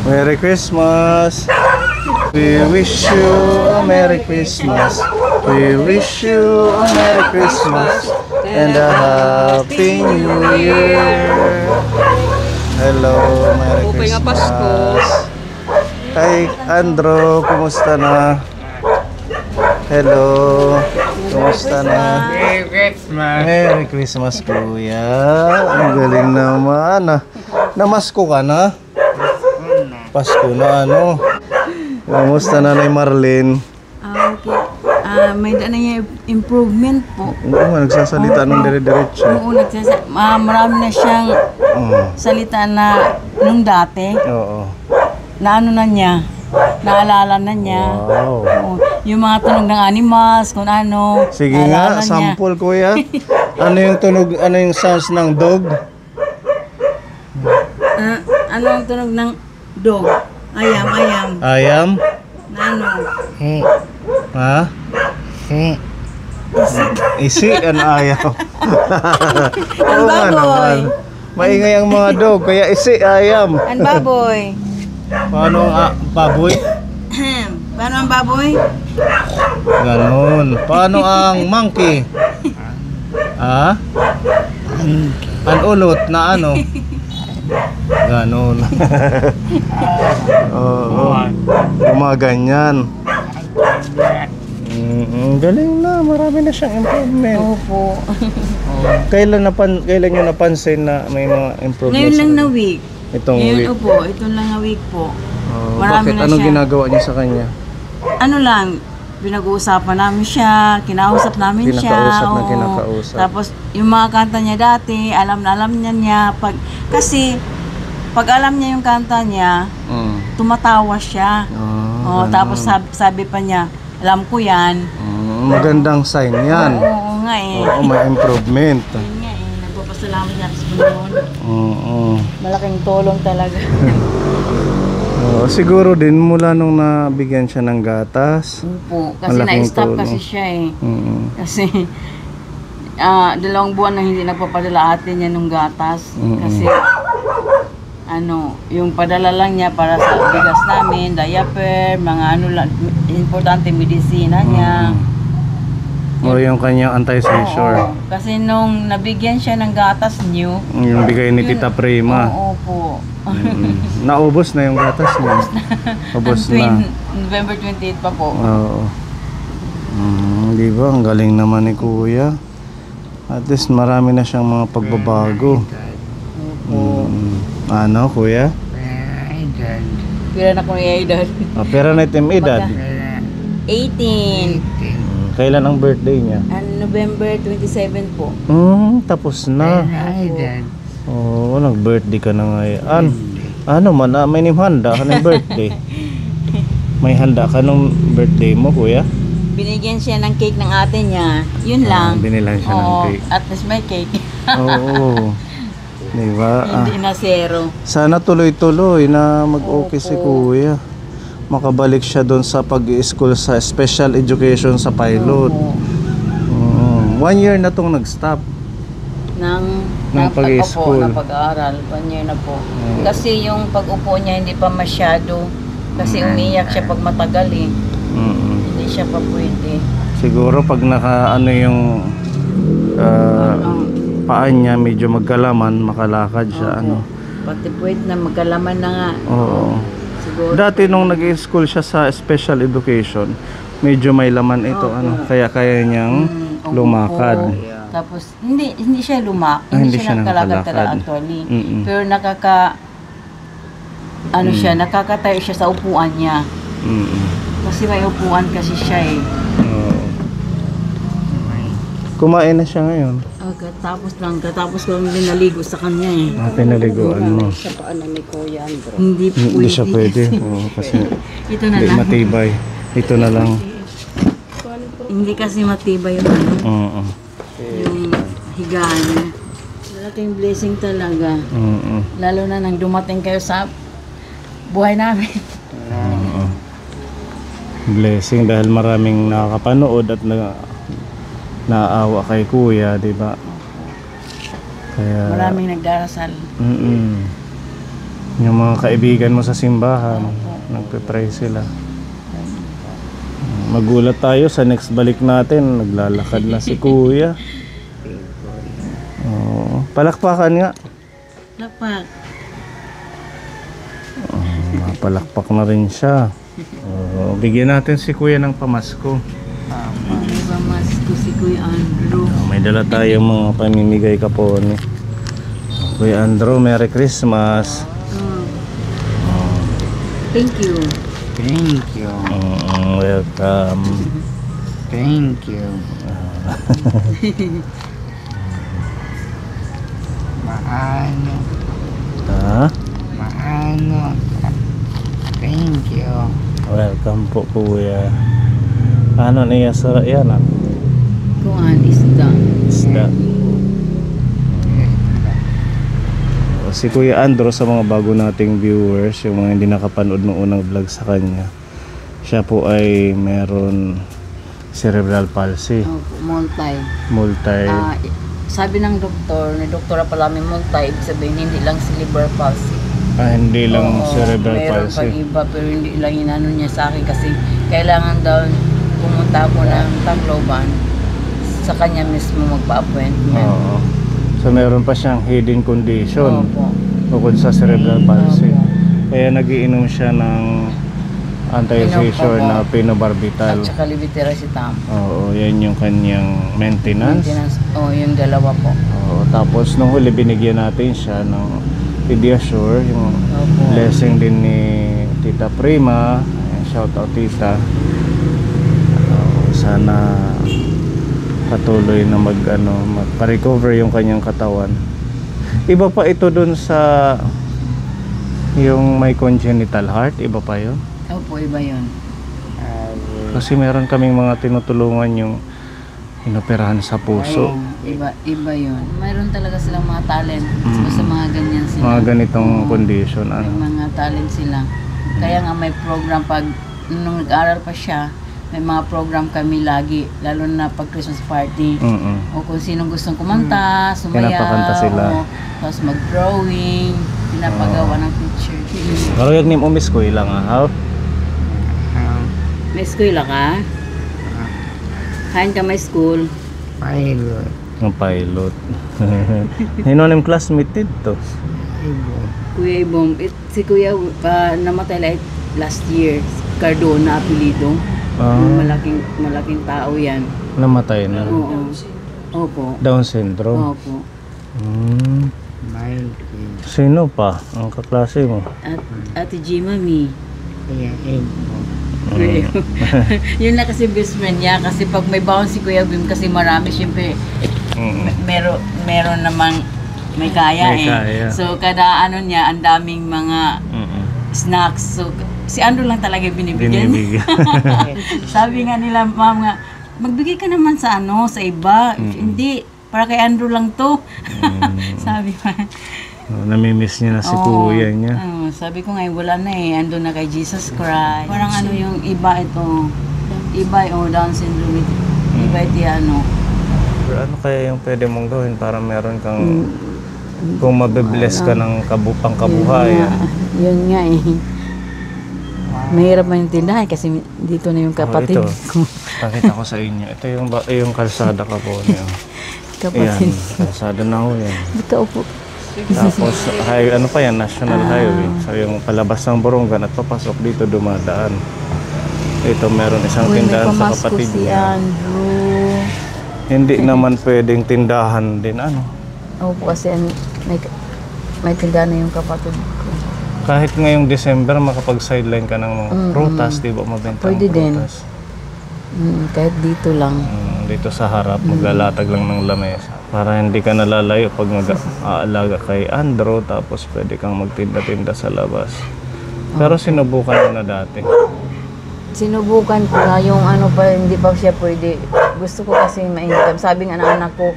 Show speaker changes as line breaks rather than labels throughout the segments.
Merry Christmas. We wish you a Merry Christmas. We wish you a Merry Christmas and a Happy New Year. Hello, Merry Christmas. Hi, Andro, kumusta na? Hello, kumusta na?
Merry Christmas.
Merry Christmas, kuya. Ang galing naman. Namasko ka na? Pasko na ano? Kumusta na ni Marlene?
Okay. May daan na niya improvement po.
Oo, nagsasalita ng dire-diretso.
Oo, marami na siyang salita na nung dati.
Oo.
Na ano na niya, naalala na niya.
Wow.
Oo, yung mga tunog ng animals, kung ano.
Sige nga, sample kuya. Ano yung tunog, ano yung sounds ng dog?
Ano ang tunog ng dog? Ayam, ayam.
Ayam?
Na ano?
Ha? Isi an ayaw.
Ang
Oo nga
baboy.
naman. Maingay ang mga dog, kaya isi ayam.
Ang baboy.
Paano ang baboy?
Paano ang baboy?
Ganon. Paano ang monkey? Ha? Ang ulot na ano? Ganon. Oo. Gumaganyan. Galing na, marami na siyang improvement.
Opo.
Kailan nyo napansin na may mga improvements?
Ngayon lang na week.
Itong
Ngayon
week.
po, ito lang na week po.
Bakit?
Marami na
Anong
siya.
ginagawa niyo sa kanya?
Ano lang, pinag-uusapan namin siya, kinausap namin siya.
Kinakausap na
oo.
kinakausap.
Tapos yung mga kanta niya dati, alam na alam niya. Kasi pag alam niya yung kanta niya, tumatawa siya.
Ganon.
Tapos sabi pa niya, alam ko yan.
Magandang sign yan.
Oo nga eh.
Oo, may improvement.
Yun nga eh, nagpapasalamat niya sa Panginoon.
Oo.
Malaking tulong talaga.
Siguro din mula nung nabigyan siya ng gatas.
Po, kasi
Malaking
na-stop
tulong.
kasi siya eh. Kasi 2 buwan na hindi nagpapadala ate niya ng gatas. Kasi yung padala lang niya para sa bigas namin, diaper, mga lang, importante medisina niya.
O yung kanyang anti-seizure.
Oo, kasi nung nabigyan siya ng gatas new,
Yung bigay ni Tita Prima.
oo po.
Naubos na yung gatas niya. Ubos na.
November 28 pa po.
Oo. Di ba? Ang galing naman ni Kuya. At least marami na siyang mga pagbabago. Ano, Kuya?
Pira na ko yung edad.
Pera na itim edad.
18.
Kailan ang birthday niya?
November 27 po.
Tapos na. Oo, nag-birthday ka na ngayon. Ano man, may handa ka ng birthday. May handa ka ng birthday mo, Kuya?
Binigyan siya ng cake ng ate niya. Yun lang.
Binilan siya ng cake.
At least may cake.
Oo. Diba?
Hindi na zero.
Sana tuloy-tuloy na mag-okay si Kuya. Makabalik siya doon sa pag-i-school sa special education sa pilot. 1 year na tong nag-stop.
Ng
pag-i-school.
Na pag-aaral. 1 year na po. Kasi yung pag-upo niya hindi pa masyado. Kasi umiyak siya pag matagal eh. Hindi siya pa pwede.
Siguro pag naka yung paa niya medyo magkalaman, makalakad siya.
Pati pwede na magkalaman na nga.
Oo.
Siguro.
Dati nung nag-school siya sa special education, medyo may laman ito, kaya niyang lumakad.
Tapos hindi siya
hindi
siya
siya
nagkalakad
nakakalakad.
actually. Pero nakakatayo siya sa upuan niya. Kasi may upuan kasi siya eh.
Kumain na siya ngayon.
Katapos ko binaligo sa kanya eh.
Pinaliguan mo.
Sa paan ni Kuya Andro. Hindi pwede.
Hindi siya pwede. Kasi
Ito na
hindi
lang.
matibay. Ito na lang.
Hindi kasi matibay yung yung higaan niya. Malaking blessing talaga. Lalo na nang dumating kayo sa buhay namin.
Blessing dahil maraming nakakapanood at naawa kay Kuya, di ba? Kaya
Maraming nagdarasal.
Yung mga kaibigan mo sa simbahan, nagpe-pray sila. Magulat tayo sa next balik natin, naglalakad na si Kuya. Oo. Palakpakan nga.
Lapak.
Mapalakpak na rin siya. Bigyan natin si Kuya ng pamasko.
May pamasko si Kuya Andrew.
May dala tayong mga pamimigay kapon. Kuya Andrew, Merry Christmas.
Thank you.
Thank you.
Welcome.
Thank you. Maano.
Ha?
Maano. Thank you.
Welcome po Kuya. Ano niya sa yan?
Kuan isda.
Isda. Si Kuya Andrew, sa mga bago nating viewers, yung mga hindi nakapanood ng unang vlog sa kanya, siya po ay meron cerebral palsy. Multi.
Sabi ng doktor, ni Doktora Palami, multi, ibig sabihin hindi lang cerebral palsy.
Hindi lang cerebral
meron
palsy.
pang iba, pero hindi lang inano niya sa akin kasi kailangan daw pumunta ako ng Tacloban sa kanya mismo magpa-appointment.
Oo. So meron pa siyang hidden condition
Opo.
bukod sa cerebral palsy. Kaya nagiinom siya ng anti-seizure na phenobarbital.
At saka levetiracetam.
Oo, yan yung kanyang maintenance.
Yung dalawa po.
Oo, tapos nung huli binigyan natin siya ng Pediasure, yung
Opo.
blessing din ni Tita Prima. Ayan, shout out Tita. Sana patuloy na magpa-recover yung kanyang katawan. Iba pa ito dun sa yung may congenital heart, iba pa yun.
Opo, iba yun.
Kasi meron kaming mga tinutulungan yung inoperahan sa puso.
Iba yun. Mayroon talaga silang mga talent. Basta mga ganyan sila.
Mga ganitong condition.
May mga talent sila. Kaya nga may program nung nag-aral pa siya, may mga program kami lagi, lalo na pag Christmas party. O kung sinong gustong kumanta, sumayaw,
pinapakanta sila.
Tapos mag-drawing, pinapagawa ng picture.
Pero yung name umis ko ilang ha?
May school ka? Kain ka may school?
Pilot.
Ang pilot. Hinonim classmate dito.
Kuya Ibong, si Kuya namatay like last year. Cardona apelido. Malaking tao yan.
Namatay na.
Oo. Opo.
Down syndrome.
Opo.
Sino pa ang kaklase mo?
Ate G, Mami.
Kaya
Yun na kasi best friend niya. Kasi pag may baon si Kuya Bim, kasi marami, syempre, meron namang may kaya
kaya.
So, kada ano niya, ang daming mga snacks. So, si Andrew lang talaga binibigyan. Sabi nga nila, ma'am nga, magbigay ka naman sa sa iba. Hindi, para kay Andrew lang to. Sabi ko.
Namimiss niya na si kuya niya.
Sabi ko ngayon, wala na ando na kay Jesus Christ. Parang yung iba ito. Iba Down syndrome. Iba ito
Pero ano kaya yung pwede mong gawin para meron kang kung mabibless ka ng pangkabuhayan?
Yun nga mahirap maintindihan kasi dito na yung kapatid ko.
Pakita ko sa inyo. Ito yung kalsada ka po niyo.
Kapatid.
Ayan, kalsada na ho yan.
Dito po.
Tapos ano pa yan, National Highway. So yung palabas ng Borongan at papasok dito dumadaan. Ito meron isang tindahan sa kapatid
si
niya.
Andrew.
Hindi naman pwedeng tindahan din
Opo, kasi may tindahan na yung kapatid ko.
Kahit ngayong December makapag-sideline ka ng mga prutas, di ba mabenta
Pwede
ng prutas?
Kahit dito lang.
Dito sa harap, maglalatag lang ng lamesa. Para hindi ka nalalayo pag mag-aalaga kay Andrew, tapos pwede kang magtinda-tinda sa labas. Pero sinubukan mo na dati.
Sinubukan ko na yung pa, hindi pa siya pwede. Gusto ko kasi ma-income. Sabi nga ng anak ko,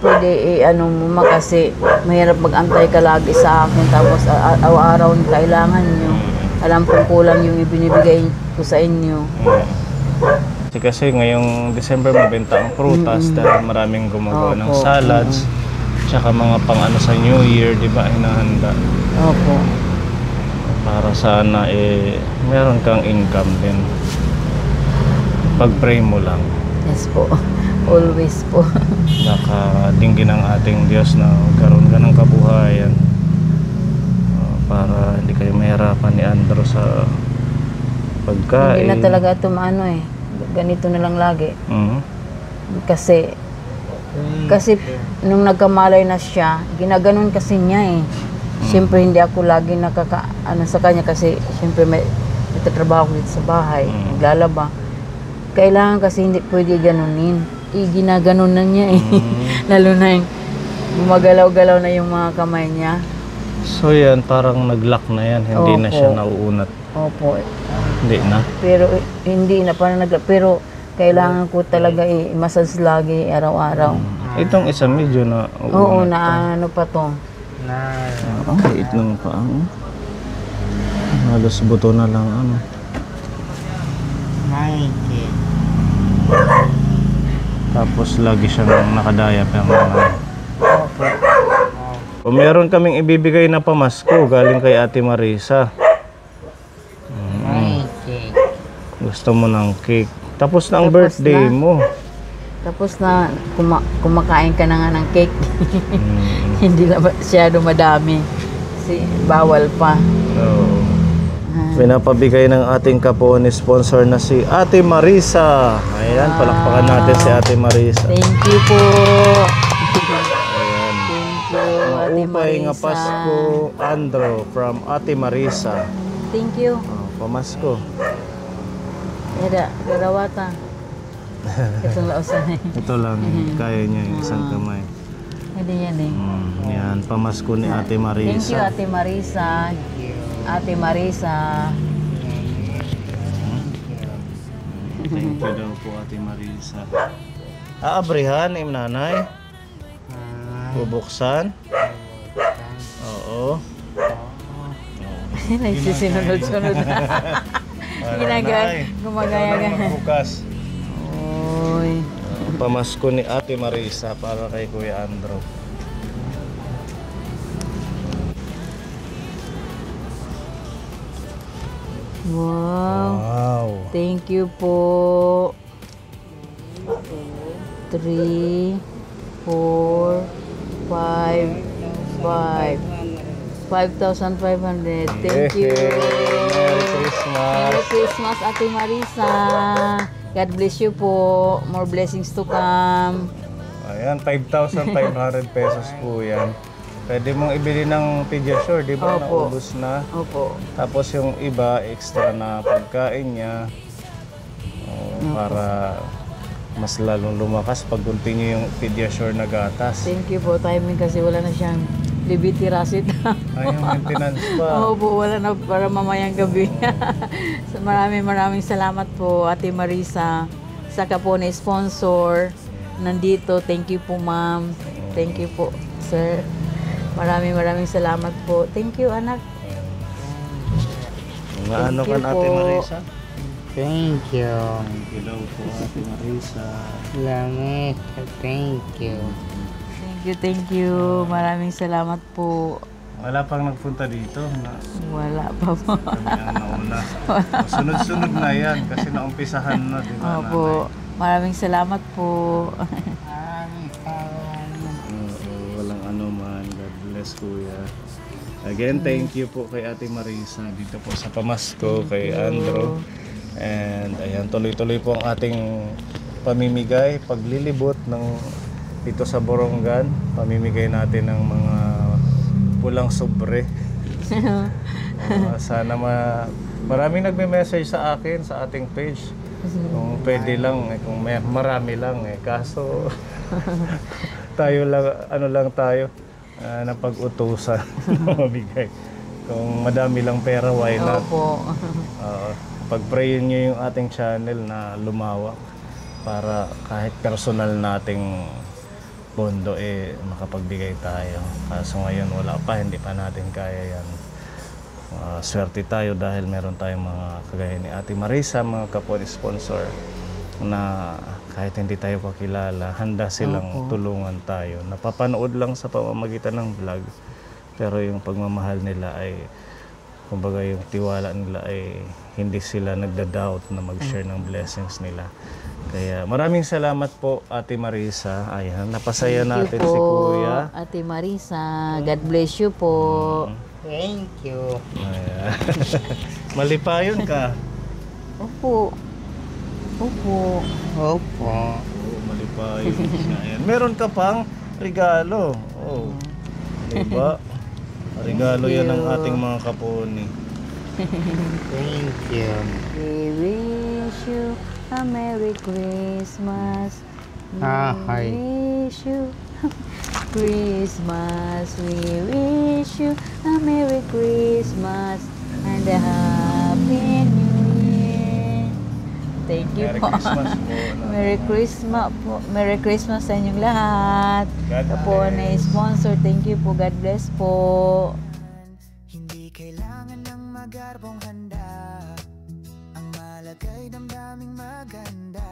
pwede mo kasi mahirap mag-antay ka lagi sa akin. Tapos araw-araw kailangan nyo. Alam kong kulang yung ibinibigay ko sa inyo.
Kasi ngayong December mabenta ang prutas dahil maraming gumagawa ng salads. Tsaka mga pang sa New Year, di ba, hinahanda.
Opo.
para sana meron kang income din. Pag-pray mo lang.
Yes po. Always po.
Nakadinggin ang ating Diyos na magkaroon ka ng kabuhayan, para hindi kayo mahirapan ni Andrew sa pagkain.
Hindi na talaga ito maano ganito na lang lagi. Kasi nung nagkamalay na siya, ginaganon kasi niya Siyempre hindi ako lagi sa kanya kasi siyempre may nagtatrabaho dito sa bahay, naglalaba. Kailangan kasi hindi pwede ganunin. Ginaganon na niya Lalo na yung gumagalaw-galaw na yung mga kamay niya.
So yan, parang nag-lock na yan. Hindi na
Opo.
siya nauunat.
Opo.
Hindi na.
Pero hindi na parang pero kailangan ko talaga i-massage lagi araw-araw.
Itong isa medyo na
Oo, na ano pa to.
Ang liit lang pa. Halos buto na lang
Mikey.
Tapos lagi siyang nakadaya pero meron kaming ibibigay na pamasko galing kay Ate Marisa.
Mikey.
Gusto mo ng cake. Tapos na ang birthday mo.
Tapos na kumakain ka na nga ng cake. Hindi na masyado madami. Kasi bawal pa.
Oo. Pinapabigay ng ating kapon sponsor na si Ate Marisa. Ayan, palakpakan natin si Ate Marisa.
Thank you po.
Ayan.
Thank you, Ate
Upay nga
Marisa.
Pasko, Andrew from Ate Marisa.
Thank you.
Pamasko.
Yada, garawata. Itong lausan
Ito lang, kaya niya yung isang kamay.
Hindi yan
Yan, pamasko ni Ate Marisa.
Thank you, Ate Marisa. Ate Marisa.
Thank you daw po, Ate Marisa. Aabrihan, nanay? Bubuksan? Oo.
Nagsisinunod-sunod na. Gumagaya-gaya.
Bukas.
Oy.
Pamasko ni Ate Marisa para kay Kuya Andrew.
Wow.
Wow.
Thank you po. 3, 4, 5, 5,500. Thank you.
Merry Christmas.
Merry Christmas, Ate Marisa. God bless you po. More blessings to come.
Ayan, 5,500 pesos po yan. Pwede mong ibili ng Pediasure, di ba?
Opo.
Naubos na.
Opo.
Tapos yung iba, extra na pagkain niya. Para mas lalong lumakas pag continue yung Pediasure na gatas.
Thank you po. Timing kasi wala na siyang libitirasit.
Ay, yung maintenance pa.
Opo, wala na para mamayang gabi. So, maraming salamat po, Ate Marisa. Saka po na sponsor. Nandito. Thank you po, ma'am. Thank you po, sir. Maraming salamat po. Thank you, anak.
Ano
Thank
ka
you
na, Ate
po.
Marisa?
Thank you.
Thank you daw po, Ate Marisa.
Salamat. Thank you.
Thank you. Maraming salamat po.
Wala pang nagpunta dito.
Wala pa po.
Kami ang nauna. Sunod-sunod na yan kasi naumpisahan na, di ba?
Opo. Maraming salamat po.
Maraming salamat.
Walang ano man. God bless, Kuya. Again, thank you po kay Ate Marisa dito po sa pamasko, kay Andrew. And ayan, tuloy-tuloy po ang ating pamimigay, paglilibot ng dito sa Borongan. Pamimigay natin ng mga pulang sobre. Sana maraming nagme-message sa akin sa ating page. Kung pwede lang, kung marami lang kaso tayo lang, ano lang tayo, napag-utusan mabigay. Kung madami lang pera, why not?
Opo.
Pag-prayin nyo yung ating channel na lumawak para kahit personal nating pondo makapagbigay tayo. Kaso ngayon wala pa, hindi pa natin kaya yan. Swerte tayo dahil meron tayong mga kagaya ni Ate Marisa, mga kapwa-sponsor na kahit hindi tayo kakilala, handa silang tulungan tayo. Napapanood lang sa pamamagitan ng vlog, pero yung pagmamahal nila ay kumbaga yung tiwala nila ay hindi sila nagda-doubt na mag-share ng blessings nila. Kaya maraming salamat po Ate Marisa. Ayan, napasaya natin si Kuya.
Ate Marisa, God bless you po.
Thank you.
Ayan. Malipayon ka.
Opo. Opo.
Opo.
Oo, malipayon siya. Ayan. Meron ka pang regalo. Oh. Diba? Regalo yan ng ating mga kaponi.
Thank you.
We wish you a Merry Christmas.
Hi.
We wish you Christmas. We wish you a Merry Christmas and a Happy New Year. Thank you
Merry
po.
Christmas po.
Merry Christmas po. Merry Christmas sa inyong lahat.
God
Ito po
bless.
na sponsor. Thank you po. God bless po.
Hindi kailangan ng magarbong handa, ang malagay damdaming maganda.